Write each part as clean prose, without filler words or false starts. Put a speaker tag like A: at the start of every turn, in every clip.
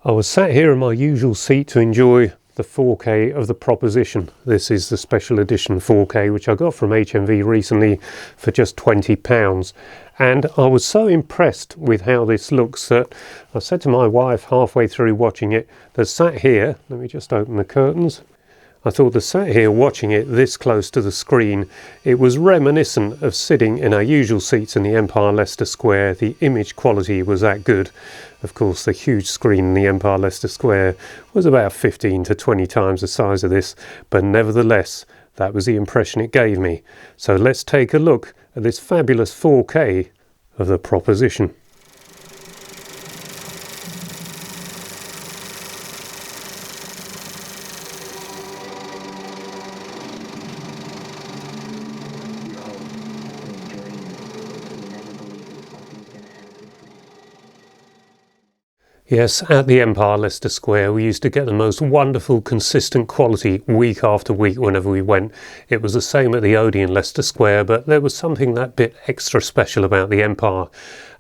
A: I was sat here in my usual seat to enjoy the 4K of the Proposition. This is the special edition 4K which I got from HMV recently for just £20, and I was so impressed with how this looks that I said to my wife halfway through watching it, that sat here, let me just open the curtains, I thought that sat here watching it this close to the screen, it was reminiscent of sitting in our usual seats in the Empire Leicester Square. The image quality was that good. Of course, the huge screen in the Empire Leicester Square was about 15 to 20 times the size of this, but nevertheless, that was the impression it gave me. So let's take a look at this fabulous 4K of the Proposition. Yes, at the Empire Leicester Square we used to get the most wonderful consistent quality week after week whenever we went. It was the same at the Odeon Leicester Square, but there was something that bit extra special about the Empire.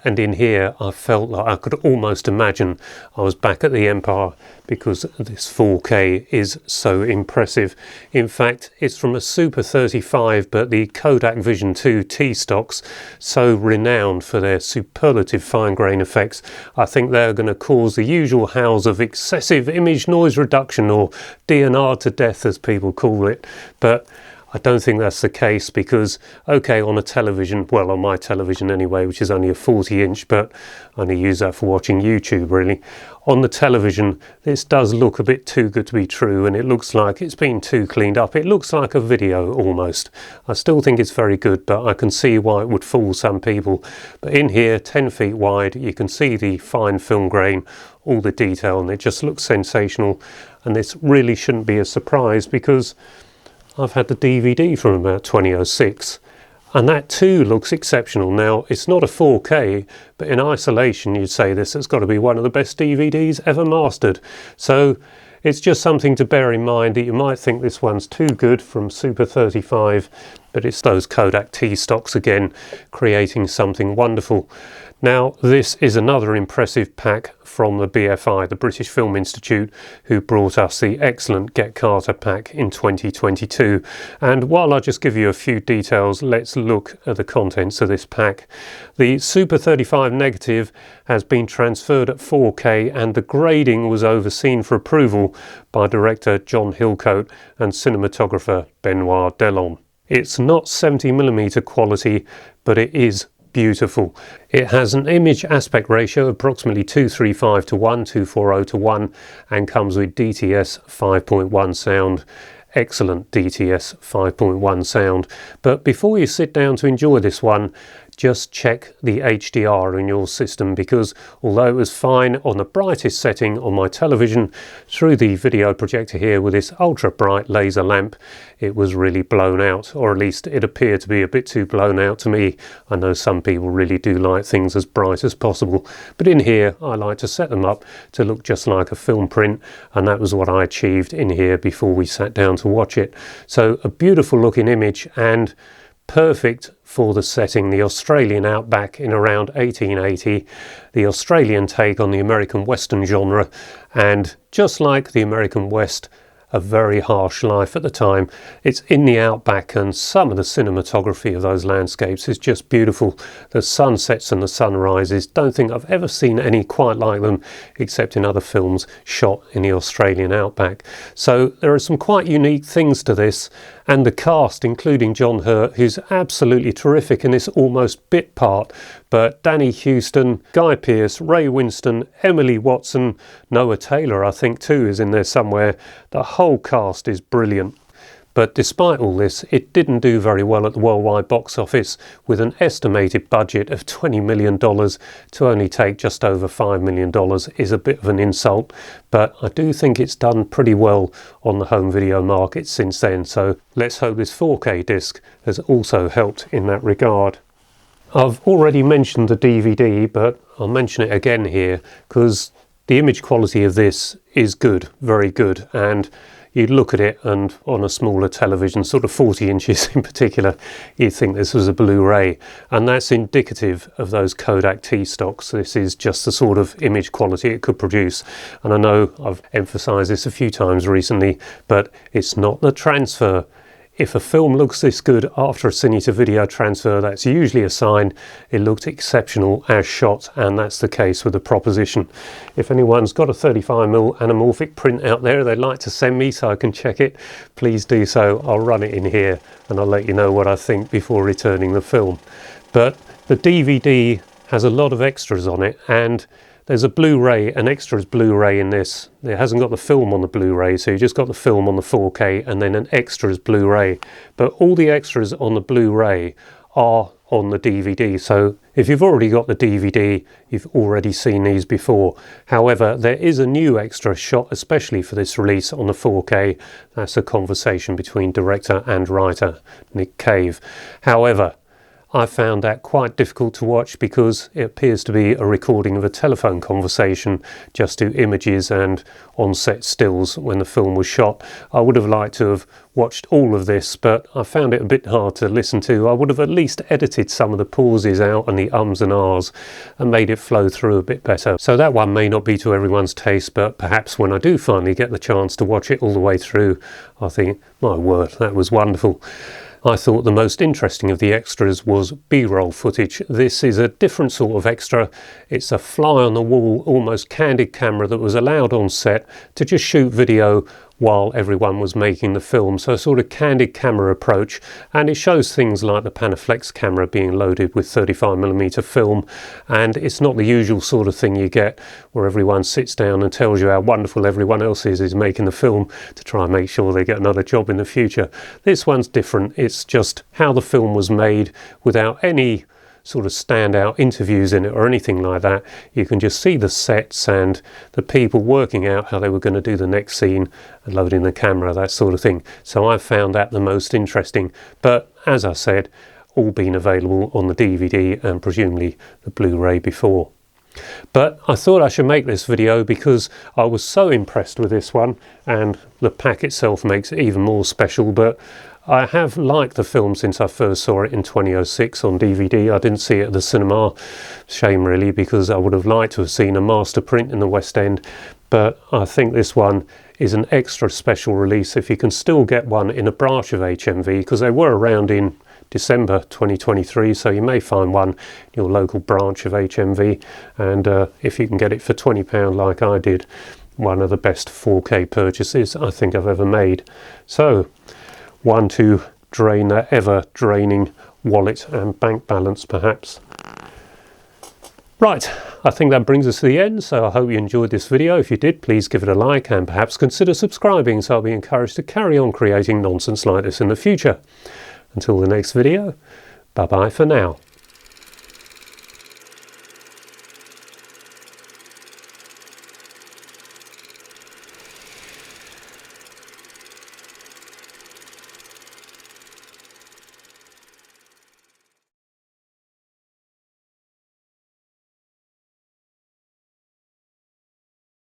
A: And in here I felt like I could almost imagine I was back at the Empire, because this 4K is so impressive. In fact, it's from a Super 35, but the Kodak Vision 2 T-stocks, so renowned for their superlative fine grain effects, I think they're going to cause the usual howls of excessive image noise reduction, or DNR to death as people call it. But I don't think that's the case, because, okay, on a television, well, on my television anyway, which is only a 40-inch, but I only use that for watching YouTube really. On the television, this does look a bit too good to be true, and it looks like it's been too cleaned up. It looks like a video almost. I still think it's very good, but I can see why it would fool some people. But in here, 10 feet wide, you can see the fine film grain, all the detail, and it just looks sensational. And this really shouldn't be a surprise, because I've had the DVD from about 2006, and that too looks exceptional. Now, it's not a 4K, but in isolation you'd say this has got to be one of the best DVDs ever mastered. So it's just something to bear in mind, that you might think this one's too good from Super 35, but it's those Kodak T-stocks again creating something wonderful. Now, this is another impressive pack from the BFI, the British Film Institute, who brought us the excellent Get Carter pack in 2022. And while I just give you a few details, let's look at the contents of this pack. The Super 35 negative has been transferred at 4K, and the grading was overseen for approval by director John Hillcoat and cinematographer Benoit Delon. It's not 70mm quality, but it is beautiful. It has an image aspect ratio of approximately 235 to 1, 240 to 1, and comes with DTS 5.1 sound. Excellent DTS 5.1 sound. But before you sit down to enjoy this one, just check the HDR in your system, because although it was fine on the brightest setting on my television, through the video projector here with this ultra bright laser lamp, it was really blown out, or at least it appeared to be a bit too blown out to me. I know some people really do like things as bright as possible, but in here I like to set them up to look just like a film print, and that was what I achieved in here before we sat down to watch it. So a beautiful looking image, and perfect for the setting, the Australian outback in around 1880, the Australian take on the American Western genre, and just like the American West, a very harsh life at the time. It's in the outback, and some of the cinematography of those landscapes is just beautiful. The sunsets and the sunrises, don't think I've ever seen any quite like them, except in other films shot in the Australian outback. So there are some quite unique things to this, and the cast, including John Hurt, who's absolutely terrific in this almost bit part, but Danny Huston, Guy Pearce, Ray Winstone, Emily Watson, Noah Taylor I think too is in there somewhere. The whole cast is brilliant. But despite all this, it didn't do very well at the worldwide box office, with an estimated budget of $20 million. To only take just over $5 million is a bit of an insult, but I do think it's done pretty well on the home video market since then, so let's hope this 4K disc has also helped in that regard. I've already mentioned the DVD, but I'll mention it again here, because the image quality of this is good, very good, and you'd look at it and on a smaller television, sort of 40 inches in particular, you'd think this was a Blu-ray, and that's indicative of those Kodak T-stocks. This is just the sort of image quality it could produce, and I know I've emphasised this a few times recently, but it's not the transfer. If a film looks this good after a cine to video transfer, that's usually a sign it looked exceptional as shot, and that's the case with the Proposition. If anyone's got a 35mm anamorphic print out there they'd like to send me so I can check it, please do so. I'll run it in here and I'll let you know what I think before returning the film. But the DVD has a lot of extras on it, and there's a Blu-ray, an extras Blu-ray in this. It hasn't got the film on the Blu-ray, so you just got the film on the 4K and then an extras Blu-ray. But all the extras on the Blu-ray are on the DVD. So if you've already got the DVD, you've already seen these before. However, there is a new extra shot especially for this release on the 4K. That's a conversation between director and writer, Nick Cave. However, I found that quite difficult to watch because it appears to be a recording of a telephone conversation, just to images and on-set stills when the film was shot. I would have liked to have watched all of this, but I found it a bit hard to listen to. I would have at least edited some of the pauses out and the ums and ahs and made it flow through a bit better. So that one may not be to everyone's taste, but perhaps when I do finally get the chance to watch it all the way through, I think, my word, that was wonderful. I thought the most interesting of the extras was B-roll footage. This is a different sort of extra. It's a fly-on-the-wall, almost candid camera that was allowed on set to just shoot video while everyone was making the film. So a sort of candid camera approach, and it shows things like the Panaflex camera being loaded with 35mm film, and it's not the usual sort of thing you get where everyone sits down and tells you how wonderful everyone else is making the film to try and make sure they get another job in the future. This one's different. It's just how the film was made without any sort of standout interviews in it or anything like that. You can just see the sets and the people working out how they were going to do the next scene and loading the camera, that sort of thing. So I found that the most interesting, but as I said, all been available on the DVD and presumably the Blu-ray before. But I thought I should make this video because I was so impressed with this one, and the pack itself makes it even more special. But I have liked the film since I first saw it in 2006 on DVD. I didn't see it at the cinema. Shame really, because I would have liked to have seen a master print in the West End. But I think this one is an extra special release if you can still get one in a branch of HMV, because they were around in December 2023, so you may find one in your local branch of HMV, and if you can get it for £20 like I did, one of the best 4K purchases I think I've ever made. So one to drain that ever-draining wallet and bank balance perhaps. Right, I think that brings us to the end, so I hope you enjoyed this video. If you did, please give it a like and perhaps consider subscribing so I'll be encouraged to carry on creating nonsense like this in the future. Until the next video, bye bye for now.